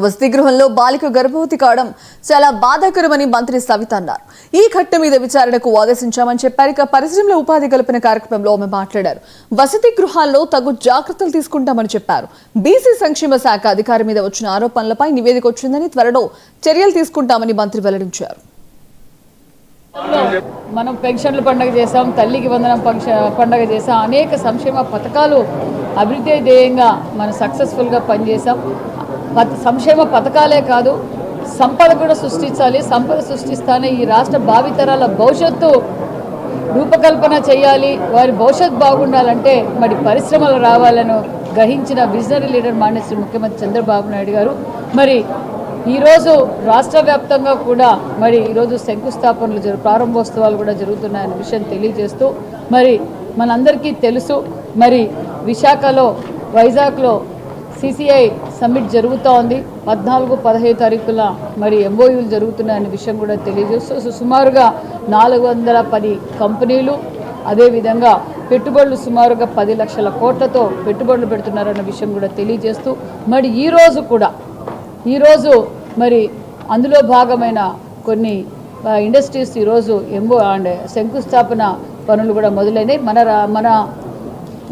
వసతి గృహంలో బాలిక గర్భవతి కావడం చాలా బాధాకరమని మంత్రి సవిత అన్నారు. ఈ ఘట్టం మీద విచారణకు ఆదేశించామని చెప్పారు. ఇక పరిశ్రమల ఉపాధి కల్పన కార్యక్రమంలో ఆమె మాట్లాడారు. వసతి గృహాల్లో తగు జాగ్రత్తలు తీసుకుంటామని చెప్పారు. బీసీ సంక్షేమ శాఖ అధికారి మీద వచ్చిన ఆరోపణలపై నివేదిక వచ్చిందని త్వరలో చర్యలు తీసుకుంటామని మంత్రి వెల్లడించారు. మనం పెన్షన్ల పండుగ చేసాం, తల్లికి వందనం పండుగ చేసాం, అనేక సంక్షేమ పథకాలు అభివృద్ధి ధ్యేయంగా మనం సక్సెస్ఫుల్గా పనిచేసాం. సంక్షేమ పథకాలే కాదు, సంపద కూడా సృష్టించాలి. సంపద సృష్టిస్తానే ఈ రాష్ట్ర భావితరాల భవిష్యత్తు రూపకల్పన చేయాలి. వారి భవిష్యత్తు బాగుండాలంటే మరి పరిశ్రమలు రావాలని గ్రహించిన విజనరీ లీడర్ మాన్యశ్రీ ముఖ్యమంత్రి చంద్రబాబు నాయుడు గారు మరి ఈరోజు రాష్ట్ర వ్యాప్తంగా కూడా మరి ఈరోజు శంకుస్థాపనలు ప్రారంభోత్సవాలు కూడా జరుగుతున్నాయనే విషయం తెలియజేస్తూ మరి మనందరికీ తెలుసు, మరి విశాఖలో వైజాగ్లో CCI సమ్మిట్ జరుగుతూ ఉంది. 14-15 తారీఖుల మరి MOUలు జరుగుతున్నాయనే విషయం కూడా తెలియజేస్తూ సుమారుగా 410 కంపెనీలు, అదేవిధంగా పెట్టుబడులు సుమారుగా 10 లక్షల కోట్లతో పెట్టుబడులు పెడుతున్నారన్న విషయం కూడా తెలియజేస్తూ మరి ఈరోజు మరి అందులో భాగమైన కొన్ని ఇండస్ట్రీస్ ఈరోజు శంకుస్థాపన పనులు కూడా మొదలైనవి. మన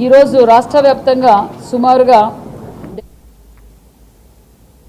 ఈరోజు రాష్ట్ర వ్యాప్తంగా సుమారుగా